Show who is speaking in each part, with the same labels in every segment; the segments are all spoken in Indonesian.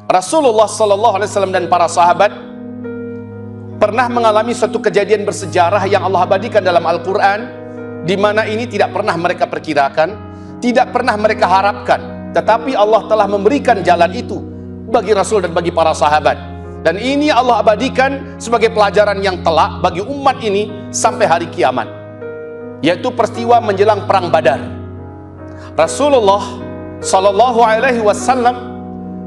Speaker 1: Rasulullah sallallahu alaihi wasallam dan para sahabat pernah mengalami suatu kejadian bersejarah yang Allah abadikan dalam Al-Quran, di mana ini tidak pernah mereka perkirakan, tidak pernah mereka harapkan, tetapi Allah telah memberikan jalan itu bagi Rasul dan bagi para sahabat. Dan ini Allah abadikan sebagai pelajaran yang telak bagi umat ini sampai hari kiamat, yaitu peristiwa menjelang perang Badar. Rasulullah sallallahu alaihi wasallam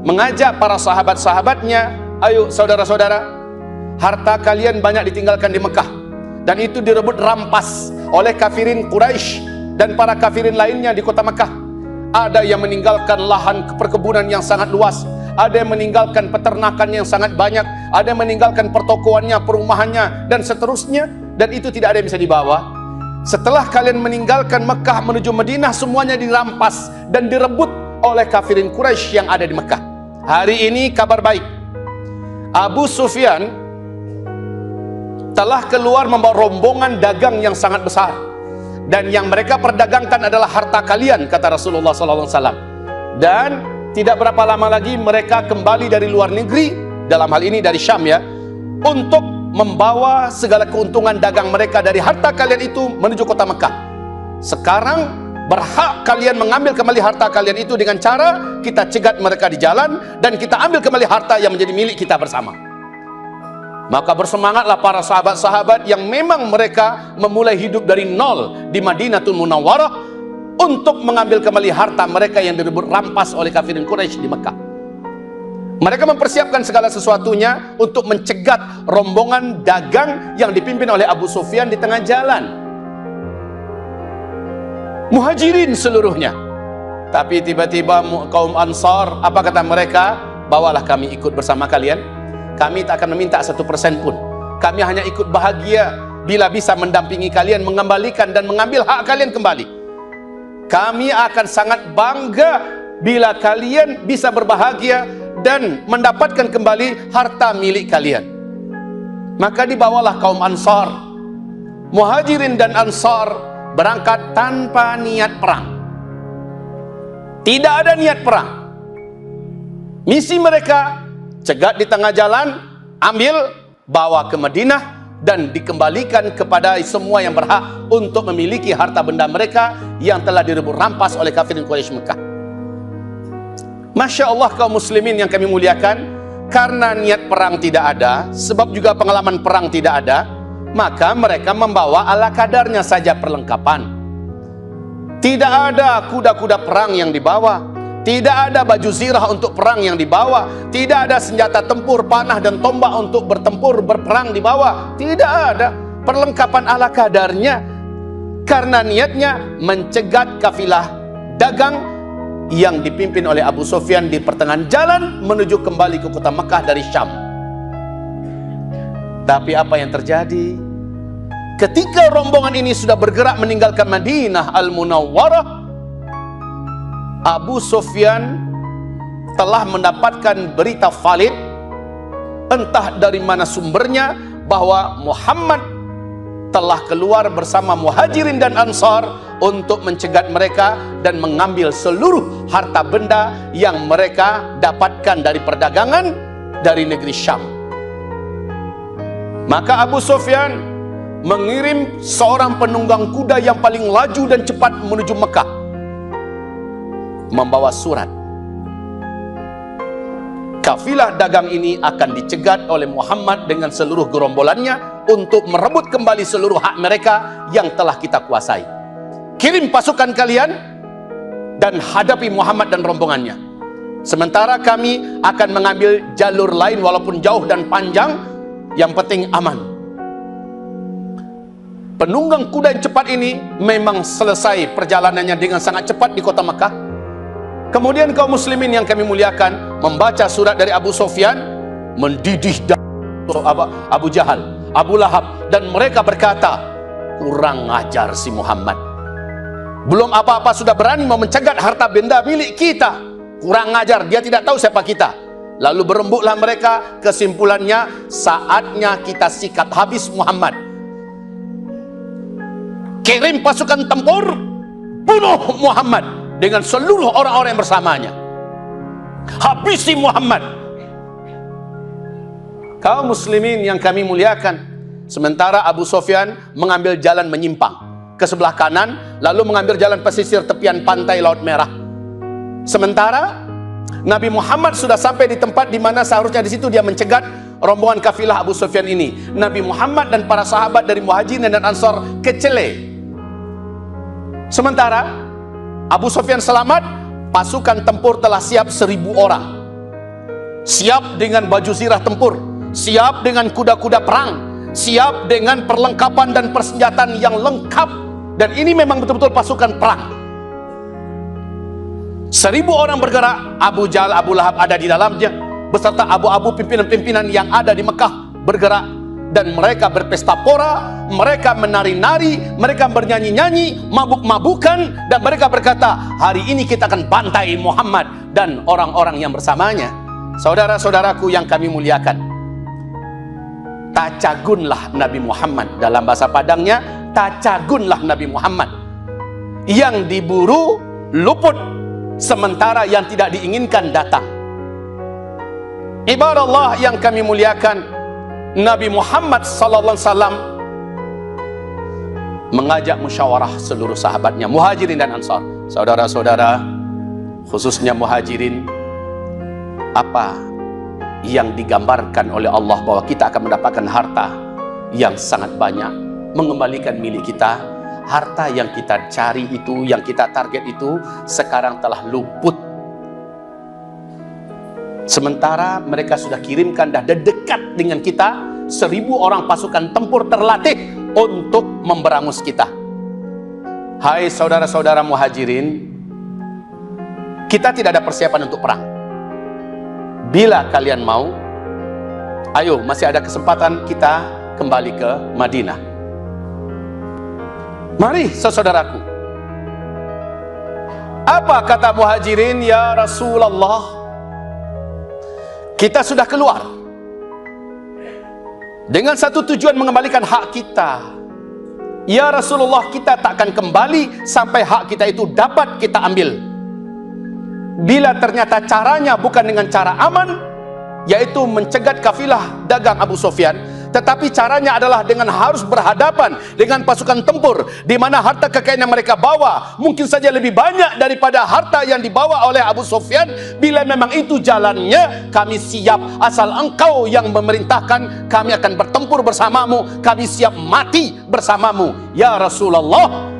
Speaker 1: mengajak para sahabat-sahabatnya, ayo saudara-saudara, harta kalian banyak ditinggalkan di Mekah, dan itu direbut rampas oleh kafirin Quraisy dan para kafirin lainnya di kota Mekah. Ada yang meninggalkan lahan perkebunan yang sangat luas, ada yang meninggalkan peternakan yang sangat banyak, ada yang meninggalkan pertokoannya, perumahannya, dan seterusnya, dan itu tidak ada yang bisa dibawa. Setelah kalian meninggalkan Mekah menuju Madinah, semuanya dirampas dan direbut oleh kafirin Quraisy yang ada di Mekah. Hari ini kabar baik, Abu Sufyan telah keluar membawa rombongan dagang yang sangat besar, dan yang mereka perdagangkan adalah harta kalian, kata Rasulullah SAW. Dan tidak berapa lama lagi mereka kembali dari luar negeri, dalam hal ini dari Syam ya, untuk membawa segala keuntungan dagang mereka dari harta kalian itu menuju kota Mekah. Sekarang berhak kalian mengambil kembali harta kalian itu dengan cara kita cegat mereka di jalan, dan kita ambil kembali harta yang menjadi milik kita bersama. Maka bersemangatlah para sahabat-sahabat yang memang mereka memulai hidup dari nol di Madinatul Munawwarah untuk mengambil kembali harta mereka yang direbut rampas oleh kafirin Quraisy di Mekah. Mereka mempersiapkan segala sesuatunya untuk mencegat rombongan dagang yang dipimpin oleh Abu Sufyan di tengah jalan. Muhajirin seluruhnya. Tapi tiba-tiba kaum Ansar, apa kata mereka? Bawalah kami ikut bersama kalian. Kami tak akan meminta 1% pun. Kami hanya ikut bahagia bila bisa mendampingi kalian, mengembalikan dan mengambil hak kalian kembali. Kami akan sangat bangga bila kalian bisa berbahagia dan mendapatkan kembali harta milik kalian. Maka dibawalah kaum Ansar. Muhajirin dan Ansar berangkat tanpa niat perang. Tidak ada niat perang. Misi mereka cegat di tengah jalan, ambil, bawa ke Madinah, dan dikembalikan kepada semua yang berhak untuk memiliki harta benda mereka yang telah direbut rampas oleh kafirin Quraisy Mekah. Masya Allah kaum muslimin yang kami muliakan, karena niat perang tidak ada, sebab juga pengalaman perang tidak ada, maka mereka membawa ala kadarnya saja perlengkapan. Tidak ada kuda-kuda perang yang dibawa, tidak ada baju zirah untuk perang yang dibawa, tidak ada senjata tempur, panah dan tombak untuk bertempur, berperang dibawa. Tidak ada, perlengkapan ala kadarnya, karena niatnya mencegat kafilah dagang yang dipimpin oleh Abu Sufyan di pertengahan jalan menuju kembali ke kota Mekah dari Syam. Tapi apa yang terjadi? Ketika rombongan ini sudah bergerak meninggalkan Madinah Al-Munawwarah, Abu Sufyan telah mendapatkan berita valid, entah dari mana sumbernya, bahwa Muhammad telah keluar bersama Muhajirin dan Ansar untuk mencegat mereka dan mengambil seluruh harta benda yang mereka dapatkan dari perdagangan dari negeri Syam. Maka Abu Sufyan mengirim seorang penunggang kuda yang paling laju dan cepat menuju Mekah, membawa surat. Kafilah dagang ini akan dicegat oleh Muhammad dengan seluruh gerombolannya untuk merebut kembali seluruh hak mereka yang telah kita kuasai. Kirim pasukan kalian dan hadapi Muhammad dan rombongannya. Sementara kami akan mengambil jalur lain walaupun jauh dan panjang, yang penting aman. Penunggang kuda yang cepat ini memang selesai perjalanannya dengan sangat cepat di kota Mekah. Kemudian kaum muslimin yang kami muliakan membaca surat dari Abu Sufyan, mendidih Abu Jahal, Abu Lahab, dan mereka berkata, kurang ajar si Muhammad. Belum apa-apa sudah berani mau mencegat harta benda milik kita. Kurang ajar, dia tidak tahu siapa kita. Lalu berembuklah mereka, kesimpulannya saatnya kita sikat habis Muhammad. Kirim pasukan tempur, bunuh Muhammad dengan seluruh orang-orang yang bersamanya. Habisi Muhammad, Kaum muslimin yang kami muliakan, sementara Abu Sufyan mengambil jalan menyimpang ke sebelah kanan, lalu mengambil jalan pesisir tepian pantai Laut Merah. Sementara Nabi Muhammad sudah sampai di tempat di mana seharusnya di situ dia mencegat rombongan kafilah Abu Sufyan ini. Nabi Muhammad dan para sahabat dari Muhajirin dan Ansar kecele. Sementara Abu Sufyan selamat, pasukan tempur telah siap 1000 orang. Siap dengan baju zirah tempur, siap dengan kuda-kuda perang, siap dengan perlengkapan dan persenjataan yang lengkap. Dan ini memang betul-betul pasukan perang. 1000 orang bergerak, Abu Jahal, Abu Lahab ada di dalamnya, beserta abu-abu pimpinan-pimpinan yang ada di Mekah bergerak. Dan mereka berpesta pora, mereka menari-nari, mereka bernyanyi-nyanyi, mabuk-mabukan, dan mereka berkata, hari ini kita akan bantai Muhammad dan orang-orang yang bersamanya. Saudara-saudaraku yang kami muliakan, tacagunlah Nabi Muhammad. Dalam bahasa Padangnya, tacagunlah Nabi Muhammad. Yang diburu luput, sementara yang tidak diinginkan datang. Ibarat Allah yang kami muliakan, Nabi Muhammad sallallahu alaihi wasallam mengajak musyawarah seluruh sahabatnya, Muhajirin dan Ansar. Saudara-saudara, khususnya Muhajirin, apa yang digambarkan oleh Allah bahwa kita akan mendapatkan harta yang sangat banyak, mengembalikan milik kita. Harta yang kita cari itu, yang kita target itu, sekarang telah luput. Sementara mereka sudah kirimkan, dah dekat dengan kita, 1000 orang pasukan tempur terlatih untuk memberangus kita. Hai saudara-saudara Muhajirin, kita tidak ada persiapan untuk perang. Bila kalian mau, ayo, masih ada kesempatan kita kembali ke Madinah. Mari saudaraku. Apa kata Muhajirin? Ya Rasulullah, kita sudah keluar dengan satu tujuan, mengembalikan hak kita. Ya Rasulullah, kita tak akan kembali sampai hak kita itu dapat kita ambil. Bila ternyata caranya bukan dengan cara aman, yaitu mencegat kafilah dagang Abu Sufyan, tetapi caranya adalah dengan harus berhadapan dengan pasukan tempur, di mana harta kekayaan yang mereka bawa mungkin saja lebih banyak daripada harta yang dibawa oleh Abu Sufyan. Bila memang itu jalannya, kami siap, asal engkau yang memerintahkan, kami akan bertempur bersamamu, kami siap mati bersamamu. Ya Rasulullah,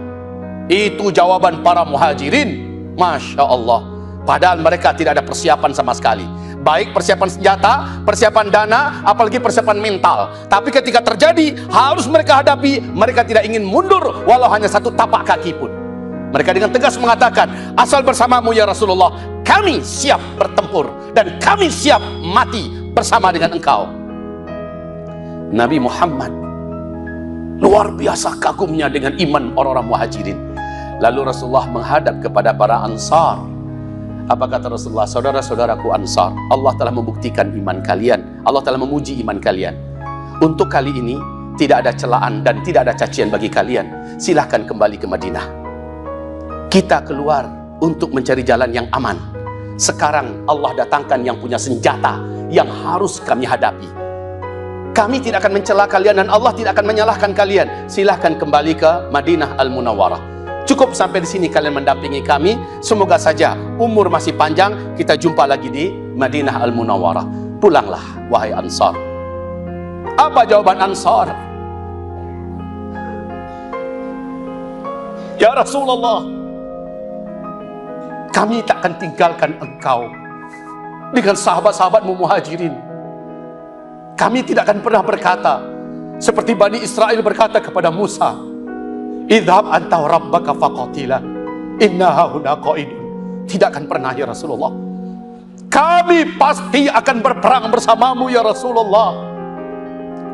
Speaker 1: itu jawaban para Muhajirin. Masya Allah, padahal mereka tidak ada persiapan sama sekali, baik persiapan senjata, persiapan dana, apalagi persiapan mental. Tapi ketika terjadi, harus mereka hadapi, mereka tidak ingin mundur walau hanya satu tapak kaki pun. Mereka dengan tegas mengatakan, asal bersamamu ya Rasulullah, kami siap bertempur dan kami siap mati bersama dengan engkau. Nabi Muhammad luar biasa kagumnya dengan iman orang-orang Muhajirin. Lalu Rasulullah menghadap kepada para Ansar. Apa kata Rasulullah? Saudara-saudaraku Ansar, Allah telah membuktikan iman kalian, Allah telah memuji iman kalian. Untuk kali ini tidak ada celaan dan tidak ada cacian bagi kalian. Silahkan kembali ke Madinah. Kita keluar untuk mencari jalan yang aman. Sekarang Allah datangkan yang punya senjata yang harus kami hadapi. Kami tidak akan mencela kalian dan Allah tidak akan menyalahkan kalian. Silahkan kembali ke Madinah Al-Munawwarah. Cukup sampai di sini kalian mendampingi kami. Semoga saja umur masih panjang, kita jumpa lagi di Madinah Al-Munawwarah. Pulanglah wahai Ansar. Apa jawaban Ansar? Ya Rasulullah, kami tak akan tinggalkan engkau dengan sahabat-sahabatmu Muhajirin. Kami tidak akan pernah berkata seperti Bani Israel berkata kepada Musa, idhab anta rabbaka faqatila inna hahuna qaidun. Tidak akan pernah ya Rasulullah. Kami pasti akan berperang bersamamu ya Rasulullah.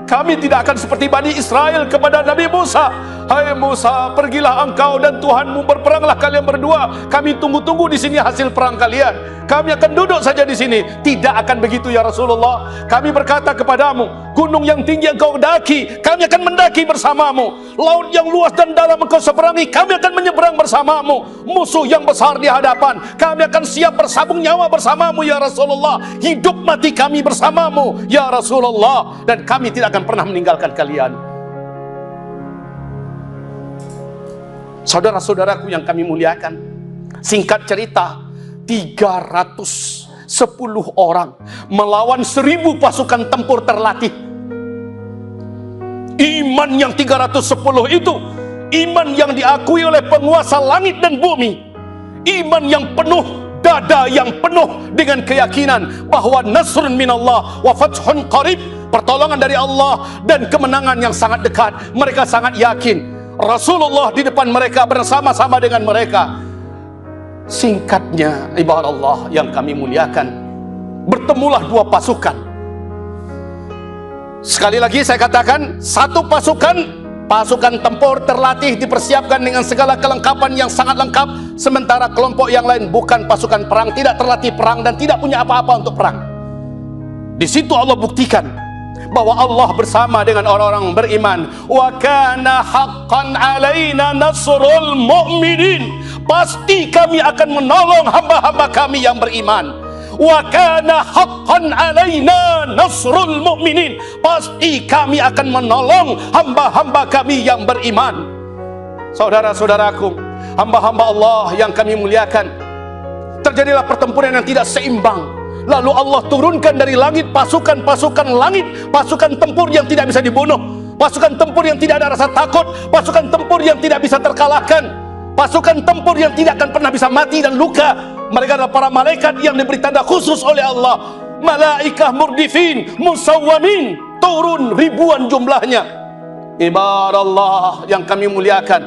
Speaker 1: Kami tidak akan seperti Bani Israel kepada Nabi Musa, hai Musa, pergilah engkau dan Tuhanmu, berperanglah kalian berdua. Kami tunggu-tunggu di sini hasil perang kalian. Kami akan duduk saja di sini. Tidak akan begitu ya Rasulullah. Kami berkata kepadamu, gunung yang tinggi engkau daki, kami akan mendaki bersamamu. Laut yang luas dan dalam engkau seberangi, kami akan menyeberang bersamamu. Musuh yang besar di hadapan, kami akan siap bersabung nyawa bersamamu ya Rasulullah. Hidup mati kami bersamamu ya Rasulullah, dan kami tidak akan pernah meninggalkan kalian. Saudara-saudaraku yang kami muliakan, singkat cerita, 310 orang melawan 1000 pasukan tempur terlatih. Iman yang 310 itu iman yang diakui oleh penguasa langit dan bumi. Iman yang penuh, dada yang penuh dengan keyakinan bahwa nasrun minallah wa fathun qarib, pertolongan dari Allah dan kemenangan yang sangat dekat. Mereka sangat yakin Rasulullah di depan mereka, bersama-sama dengan mereka. Singkatnya, ibarat Allah yang kami muliakan, bertemulah dua pasukan. Sekali lagi saya katakan, satu pasukan tempur terlatih, dipersiapkan dengan segala kelengkapan yang sangat lengkap, sementara kelompok yang lain bukan pasukan perang, tidak terlatih perang dan tidak punya apa-apa untuk perang. Di situ Allah buktikan bahwa Allah bersama dengan orang-orang beriman. Wa kana haqqan alaina nasrul mu'minin, pasti kami akan menolong hamba-hamba kami yang beriman. Wa kana haqqan alaina nasrul mu'minin, pasti kami akan menolong hamba-hamba kami yang beriman. Saudara-saudaraku, hamba-hamba Allah yang kami muliakan, terjadilah pertempuran yang tidak seimbang. Lalu Allah turunkan dari langit pasukan-pasukan langit, pasukan tempur yang tidak bisa dibunuh, pasukan tempur yang tidak ada rasa takut, pasukan tempur yang tidak bisa terkalahkan, pasukan tempur yang tidak akan pernah bisa mati dan luka. Mereka adalah para malaikat yang diberi tanda khusus oleh Allah. Malaikah murdifin musawwamin, turun ribuan jumlahnya. Ibarat Allah yang kami muliakan,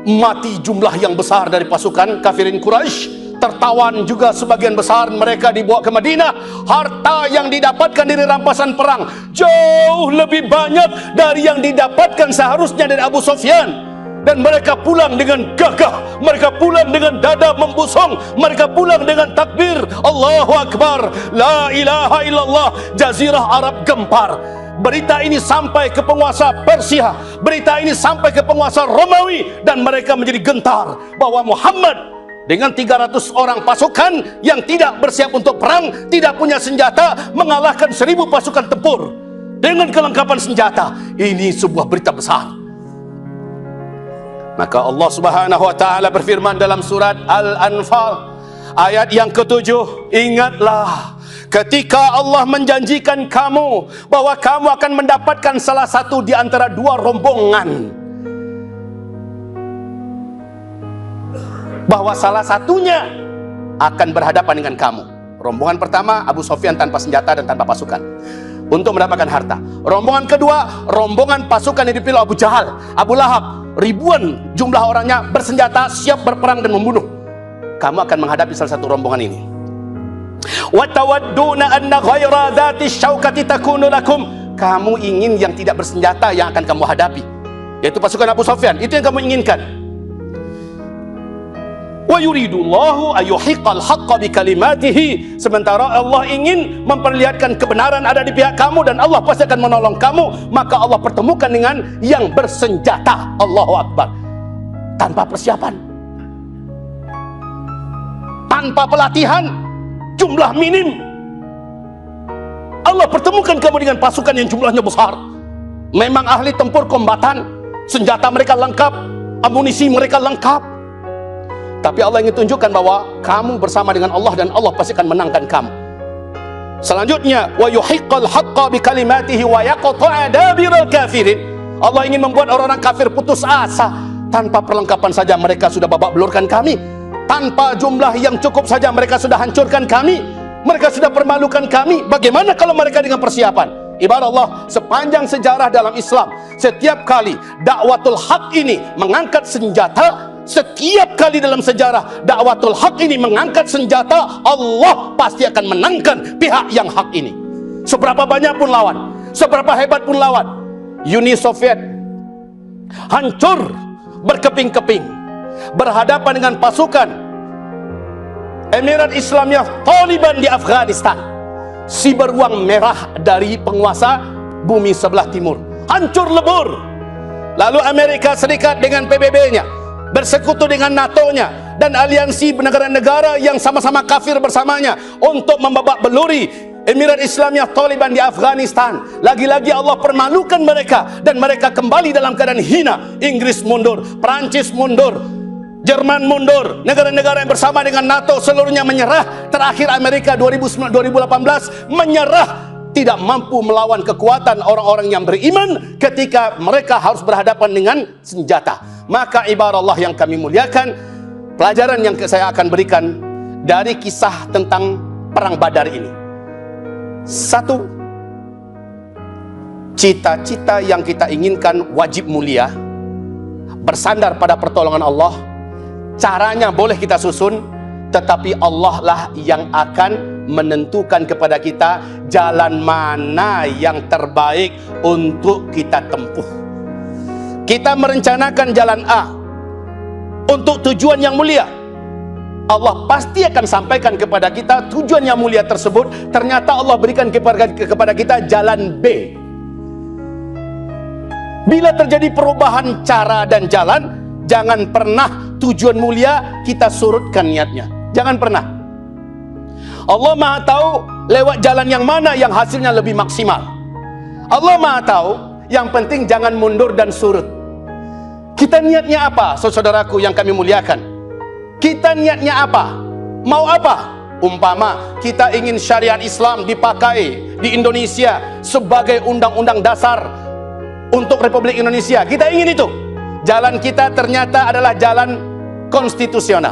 Speaker 1: mati jumlah yang besar dari pasukan kafirin Quraisy. Tertawan juga sebagian besar mereka dibawa ke Madinah. Harta yang didapatkan dari rampasan perang jauh lebih banyak dari yang didapatkan seharusnya dari Abu Sufyan. Dan mereka pulang dengan gagah, mereka pulang dengan dada membusung, mereka pulang dengan takbir Allahu Akbar, la ilaha illallah. Jazirah Arab gempar. Berita ini sampai ke penguasa Persia, berita ini sampai ke penguasa Romawi, dan mereka menjadi gentar bahwa Muhammad dengan 300 orang pasukan yang tidak bersiap untuk perang, tidak punya senjata, mengalahkan 1000 pasukan tempur dengan kelengkapan senjata. Ini sebuah berita besar. Maka Allah Subhanahu wa taala berfirman dalam surat Al-Anfal ayat yang ke-7, ingatlah ketika Allah menjanjikan kamu bahwa kamu akan mendapatkan salah satu di antara dua rombongan, bahwa salah satunya akan berhadapan dengan kamu. Rombongan pertama Abu Sufyan tanpa senjata dan tanpa pasukan untuk mendapatkan harta. Rombongan kedua, rombongan pasukan yang dipilih Abu Jahal, Abu Lahab, ribuan jumlah orangnya bersenjata, siap berperang dan membunuh. Kamu akan menghadapi salah satu rombongan ini. Wa tawadduna anna ghaira dzati syaukati takunu lakum, kamu ingin yang tidak bersenjata yang akan kamu hadapi, yaitu pasukan Abu Sufyan. Itu yang kamu inginkan. Wa yuridullahu ayyuhiqqal haqqa bikalimatihi, sementara Allah ingin memperlihatkan kebenaran ada di pihak kamu dan Allah pasti akan menolong kamu. Maka Allah pertemukan dengan yang bersenjata. Allahu Akbar. Tanpa persiapan, tanpa pelatihan, jumlah minim, Allah pertemukan kamu dengan pasukan yang jumlahnya besar. Memang ahli tempur kombatan, senjata mereka lengkap, amunisi mereka lengkap, tapi Allah ingin tunjukkan bahwa kamu bersama dengan Allah dan Allah pasti akan menangkan kamu. Selanjutnya, wa yuhiqqal haqqa bikalimatihi wa yaqta'a dabiral kafirin. Allah ingin membuat orang-orang kafir putus asa. Tanpa perlengkapan saja mereka sudah babak belurkan kami. Tanpa jumlah yang cukup saja mereka sudah hancurkan kami. Mereka sudah permalukan kami. Bagaimana kalau mereka dengan persiapan? Ibarat Allah, sepanjang sejarah dalam Islam, setiap kali dakwatul haq ini mengangkat senjata, setiap kali dalam sejarah dakwatul haq ini mengangkat senjata, Allah pasti akan menangkan pihak yang hak ini. Seberapa banyak pun lawan, seberapa hebat pun lawan. Uni Soviet hancur berkeping-keping, berhadapan dengan pasukan Emirat Islamiyah Taliban di Afghanistan, si beruang merah dari penguasa bumi sebelah timur, hancur lebur. Lalu Amerika Serikat dengan PBB-nya bersekutu dengan NATO-nya dan aliansi negara-negara yang sama-sama kafir bersamanya untuk membabak beluri Emirat Islamiyah Taliban di Afghanistan. Lagi-lagi Allah permalukan mereka dan mereka kembali dalam keadaan hina. Inggris mundur, Perancis mundur, Jerman mundur, negara-negara yang bersama dengan NATO seluruhnya menyerah. Terakhir Amerika 2018 menyerah, tidak mampu melawan kekuatan orang-orang yang beriman ketika mereka harus berhadapan dengan senjata. Maka ibarat Allah yang kami muliakan, pelajaran yang saya akan berikan dari kisah tentang perang Badar ini. Satu, cita-cita yang kita inginkan wajib mulia, bersandar pada pertolongan Allah. Caranya boleh kita susun, tetapi Allah lah yang akan menentukan kepada kita jalan mana yang terbaik untuk kita tempuh. Kita merencanakan jalan A untuk tujuan yang mulia, Allah pasti akan sampaikan kepada kita tujuan yang mulia tersebut. Ternyata Allah berikan kepada kita jalan B. Bila terjadi perubahan cara dan jalan, jangan pernah tujuan mulia kita surutkan niatnya. Jangan pernah. Allah Maha tahu lewat jalan yang mana yang hasilnya lebih maksimal. Allah Maha tahu, yang penting jangan mundur dan surut. Kita niatnya apa, saudaraku yang kami muliakan? Kita niatnya apa? Mau apa? Umpama kita ingin syariat Islam dipakai di Indonesia sebagai undang-undang dasar untuk Republik Indonesia. Kita ingin itu. Jalan kita ternyata adalah jalan konstitusional.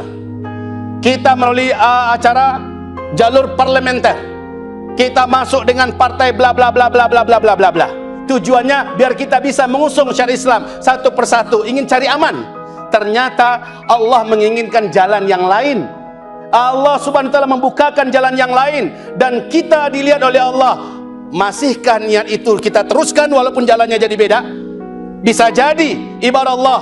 Speaker 1: Kita melalui acara jalur parlementer. Kita masuk dengan partai bla bla bla bla bla bla bla bla bla. Tujuannya biar kita bisa mengusung syariat Islam satu persatu, ingin cari aman. Ternyata Allah menginginkan jalan yang lain. Allah Subhanahu wa taala membukakan jalan yang lain dan kita dilihat oleh Allah. Masihkah niat itu kita teruskan walaupun jalannya jadi beda? Bisa jadi ibarat Allah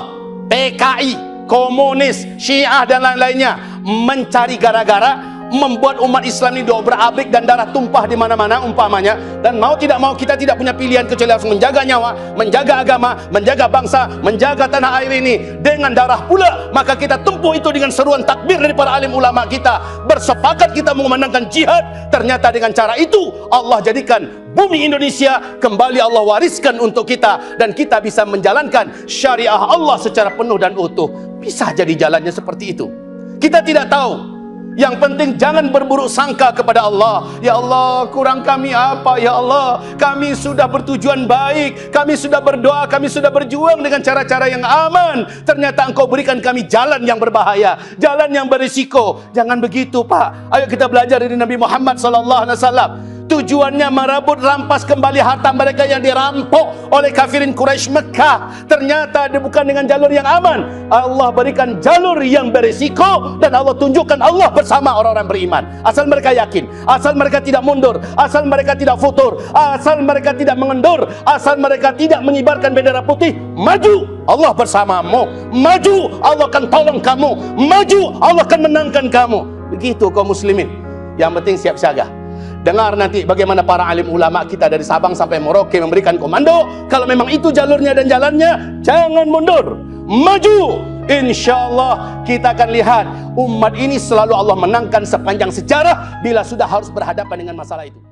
Speaker 1: PKI, komunis, Syiah dan lain-lainnya mencari gara-gara, membuat umat Islam ini dobrak-abrik dan darah tumpah di mana-mana umpamanya. Dan mau tidak mau kita tidak punya pilihan kecuali harus menjaga nyawa, menjaga agama, menjaga bangsa, menjaga tanah air ini dengan darah pula. Maka kita tempuh itu dengan seruan takbir dari para alim ulama kita. Bersepakat kita mengumandangkan jihad. Ternyata dengan cara itu Allah jadikan bumi Indonesia kembali Allah wariskan untuk kita, dan kita bisa menjalankan syariah Allah secara penuh dan utuh. Bisa jadi jalannya seperti itu. Kita tidak tahu. Yang penting jangan berburuk sangka kepada Allah. Ya Allah, kurang kami apa? Ya Allah, kami sudah bertujuan baik, kami sudah berdoa, kami sudah berjuang dengan cara-cara yang aman. Ternyata Engkau berikan kami jalan yang berbahaya, jalan yang berisiko. Jangan begitu, Pak. Ayo kita belajar dari Nabi Muhammad SAW. Tujuannya merebut, rampas kembali harta mereka yang dirampok oleh kafirin Quraisy Mekah. Ternyata bukan dengan jalur yang aman. Allah berikan jalur yang berisiko, dan Allah tunjukkan Allah bersama orang-orang beriman. Asal mereka yakin, asal mereka tidak mundur, asal mereka tidak futur, asal mereka tidak mengendur, asal mereka tidak mengibarkan bendera putih. Maju, Allah bersamamu. Maju, Allah akan tolong kamu. Maju, Allah akan menangkan kamu. Begitu kaum muslimin. Yang penting siap siaga. Dengar nanti bagaimana para alim ulama kita dari Sabang sampai Merauke memberikan komando. Kalau memang itu jalurnya dan jalannya, jangan mundur, maju. Insya Allah kita akan lihat umat ini selalu Allah menangkan sepanjang sejarah bila sudah harus berhadapan dengan masalah itu.